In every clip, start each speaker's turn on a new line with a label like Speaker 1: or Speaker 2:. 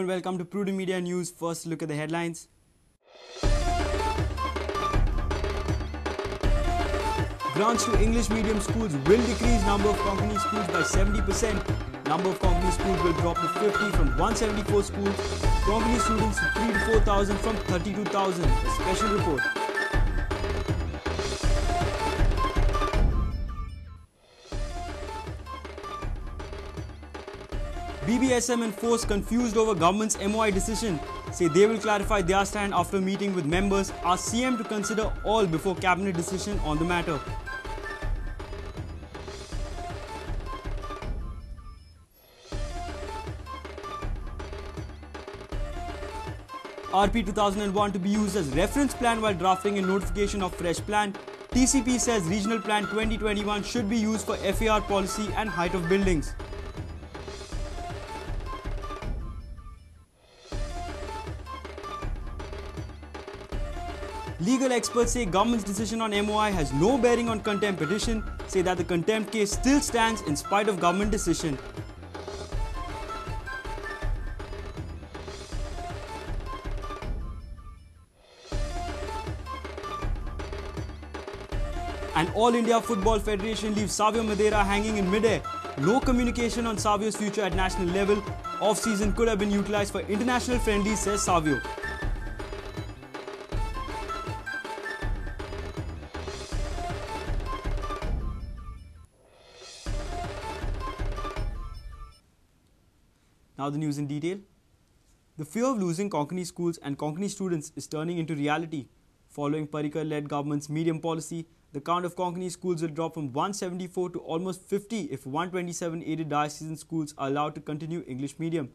Speaker 1: welcome to Prudent Media News. First look at the headlines. Grants to English medium schools will decrease number of Konkani schools by 70%. Number of Konkani schools will drop to 50 from 174 schools. Konkani students to 3 to 4,000 from 32,000. A special report. BBSM and Force confused over government's MOI decision. Say they will clarify their stand after meeting with members. Ask CM to consider all before cabinet decision on the matter. RP 2001 to be used as reference plan while drafting a notification of fresh plan. TCP says regional plan 2021 should be used for FAR policy and height of buildings. Legal experts say government's decision on MOI has no bearing on contempt petition, say that the contempt case still stands in spite of government decision. And All India Football Federation leaves Savio Madeira hanging in mid-air. No communication on Savio's future at national level. Off-season could have been utilized for international friendlies, says Savio. Now the news in detail. The fear of losing Konkani schools and Konkani students is turning into reality. Following Parrikar-led government's medium policy, the count of Konkani schools will drop from 174 to almost 50 if 127 aided diocesan schools are allowed to continue English medium.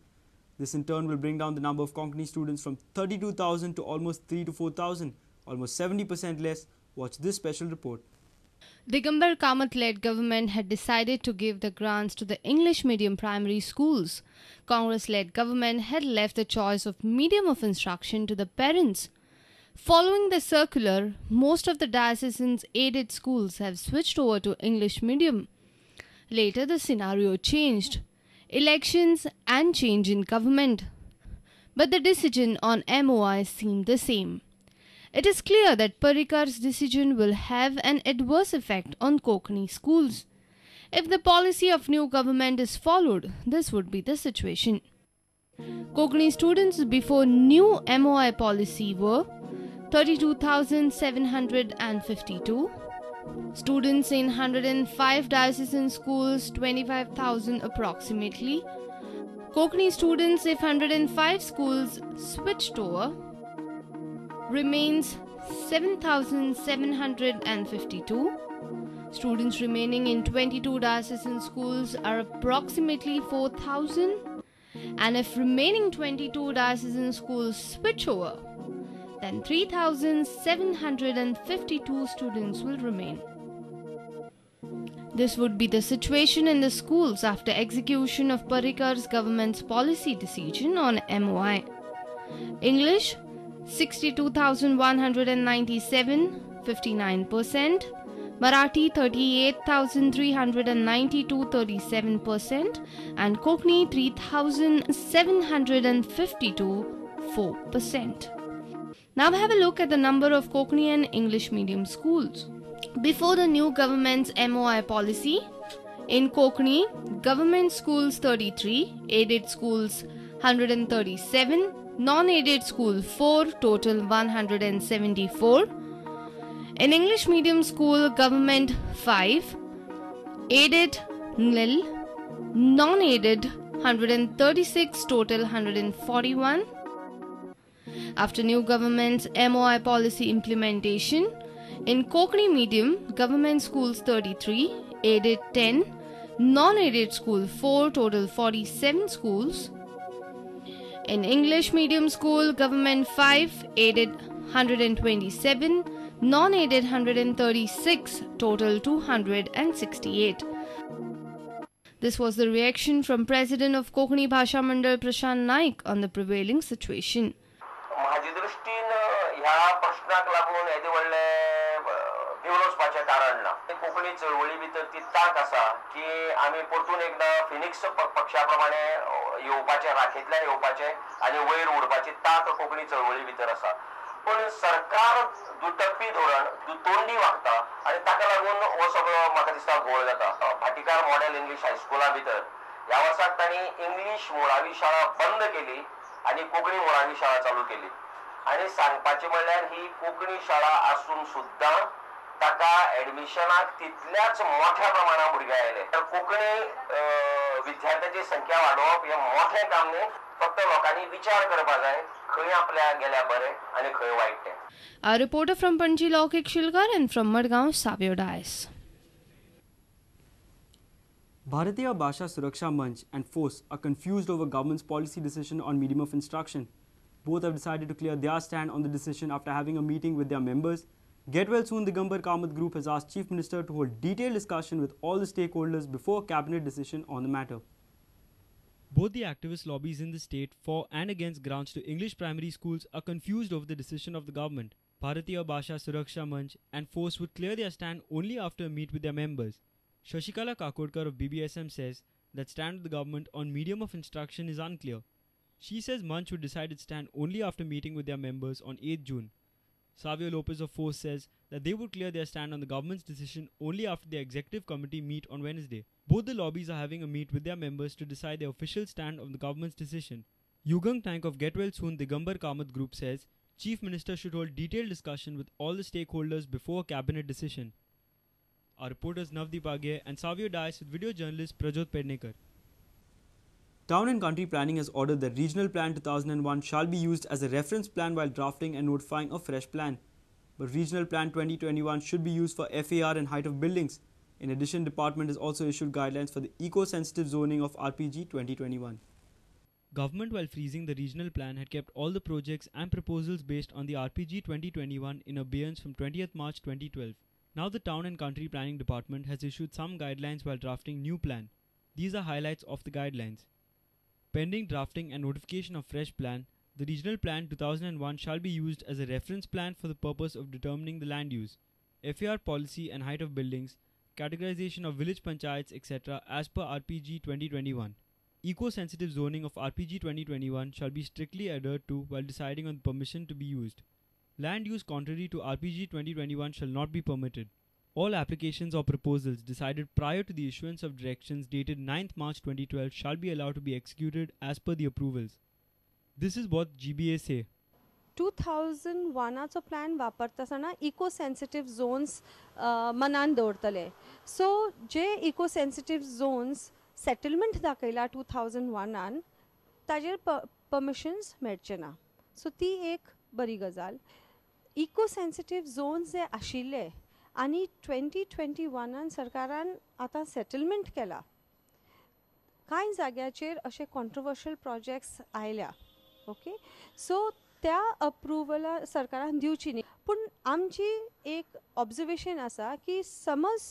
Speaker 1: This in turn will bring down the number of Konkani students from 32,000 to almost 3 to 4,000, almost 70% less. Watch this special report.
Speaker 2: Digambar Kamath-led government had decided to give the grants to the English medium primary schools. Congress-led government had left the choice of medium of instruction to the parents. Following the circular, most of the diocesan's aided schools have switched over to English medium. Later, the scenario changed. Elections and change in government. But the decision on MOI seemed the same. It is clear that Parrikar's decision will have an adverse effect on Konkani schools. If the policy of new government is followed, this would be the situation. Konkani students before new MOI policy were 32,752. Students in 105 diocesan schools, 25,000 approximately. Konkani students if 105 schools switched over remains 7,752. Students remaining in 22 diocesan schools are approximately 4,000. And if remaining 22 diocesan schools switch over, then 3,752 students will remain. This would be the situation in the schools after execution of Parrikar's government's policy decision on MOI. English 62,197, 59%. Marathi 38,392, 37%. And Konkani 3,752, 4%. Now have a look at the number of Konkani and English medium schools. Before the new government's MOI policy, in Konkani, government schools 33, aided schools 137, non-aided school 4, total 174. In English medium school, government 5, aided nil, non-aided 136, total 141. After new government's MOI policy implementation, in Konkani medium, government schools 33, aided 10, non-aided school 4, total 47 schools. In English medium school, government 5, aided 127, non-aided 136, total 268. This was the reaction from President of Konkani Bhasha Mandal Prashant Naik on the prevailing situation.
Speaker 3: माझी दृष्टीनं ह्या प्रश्नाक लागून येदे व्हडले भिवलोसपाचें कारण ना. कोंकणी चळवळी भितर ती तांक आसा की आमी परतून एकदा फिनिक्स पक्षा प्रमाणे येवपाचे राखेंतल्यान येवपाचे आनी वयर उडपाची तांक कोंकणी चळवळी भितर आसा. पण सरकार दुटप्पी धोरण दुतोंडी वागता आनी ताका लागून हो सगळो म्हाका दिसता घोळ जाता. भाटीकार मॉडेल इंग्लीश हायस्कुला भितर ह्या वर्साक तांणी इंग्लीश मुळावी शाळा बंद केली आनी कोंकणी मुळावी शाळा चालू केली. आनी सांगपाचें म्हणल्यार ही कोंकणी शाळा आसून सुद्दां ताका एडमिशनाक तितल्याच मोठ्या प्रमाणात भुरगे आयले. तर कोंकणी विद्यार्थ्यांची संख्या वाडोवप हें मोठें काम न्ही, फक्त लोकांनी विचार करपा जाय खंय आपल्या गेल्या बरें आनी खंय वायट तें.
Speaker 2: A reporter from Panji Laukik Shilkar and from Madgaon, Savio Dias.
Speaker 1: Bharatiya Bhasha Suraksha Manch and Force are confused over government's policy decision on medium of instruction. Both have decided to clear their stand on the decision after having a meeting with their members. Get Well Soon Digambar Kamath Group has asked Chief Minister to hold detailed discussion with all the stakeholders before a cabinet decision on the matter. Both the activist lobbies in the state for and against grants to English primary schools are confused over the decision of the government. Bharatiya Bhasha Suraksha Manch and Force would clear their stand only after a meet with their members. Shashikala Kakodkar of BBSM says that stand of the government on medium of instruction is unclear. She says Manch would decide its stand only after meeting with their members on 8th June. Savio Lopez of Force says that they would clear their stand on the government's decision only after the executive committee meet on Wednesday. Both the lobbies are having a meet with their members to decide their official stand on the government's decision. Yugang Tank of Get Well Soon Digambar Kamath Group says Chief Minister should hold detailed discussion with all the stakeholders before a cabinet decision. Our reporters Navdeep Agye and Savio Dias with video journalist Prajot Pednekar. Town and Country Planning has ordered that Regional Plan 2001 shall be used as a reference plan while drafting and notifying a fresh plan. But Regional Plan 2021 should be used for FAR and height of buildings. In addition, Department has also issued guidelines for the eco-sensitive zoning of RPG 2021. Government, while freezing the Regional Plan, had kept all the projects and proposals based on the RPG 2021 in abeyance from 20th March 2012. Now the Town and Country Planning Department has issued some guidelines while drafting new plan. These are highlights of the guidelines. Pending drafting and notification of fresh plan, the Regional Plan 2001 shall be used as a reference plan for the purpose of determining the land use, FAR policy and height of buildings, categorization of village panchayats, etc. as per RPG 2021. Eco-sensitive zoning of RPG 2021 shall be strictly adhered to while deciding on permission to be used. Land use contrary to RPG 2021 shall not be permitted. All applications or proposals decided prior to the issuance of directions dated 9th March 2012 shall be allowed to be executed as per the approvals. This is what GBA say.
Speaker 4: 2001 चो plan वापरताना eco sensitive zones मनान दवरतले. सो जे eco sensitive zones settlement दाखयला 2001 ताजेर permissions मेळचे ना. सो ती एक बरी गजाल. इको सेन्सिटिव्ह झोन्स जे आशिल्ले आनी 2021 सरकारान आतां सेटलमेंट केला. कांय जाग्याचेर अशे कॉन्ट्रोवर्शियल प्रोजेक्ट्स आयल्या. ओके, सो त्या अप्रुवला सरकारान दिवची न्ही. पूण आमची एक ऑब्जर्वेशन आसा की समज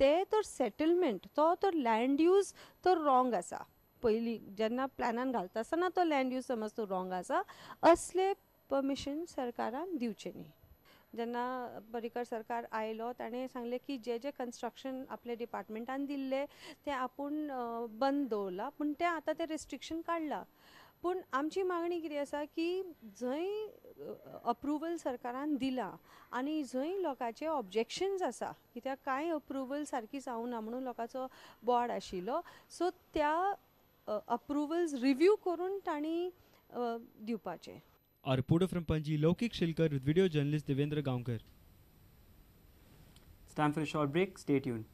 Speaker 4: ते तर सेटलमेंट तो तर लँड यूज तो रॉंग आसा. पयलीं जेन्ना प्लॅनान घालता आसतना तो लँड यूज समज तो रॉंग आसा, असले परमिशन सरकारान दिवचे न्ही. जेन्ना पर्रीकर सरकार आयलो ताणें सांगलें की जे जे कन्स्ट्रक्शन आपल्या डिपार्टमेंटान दिल्ले ते आपूण बंद दवरला, पूण ते आतां ते रेस्ट्रिक्शन काडला. पूण आमची मागणी कितें आसा की जंय अप्रुवल सरकारान दिला आनी जंय लोकांचे ऑब्जेक्शन्स आसा, कित्याक कांय अप्रुवल सारकी जावना म्हणून लोकांचो बोर्ड आशिल्लो, सो त्या अप्रुवल्स रिव्यू करून तांणी दिवपाचे.
Speaker 1: A reporter from Panji, Laukik Shilkar with video journalist Devendra Gaonkar. It's time for a short break. Stay tuned.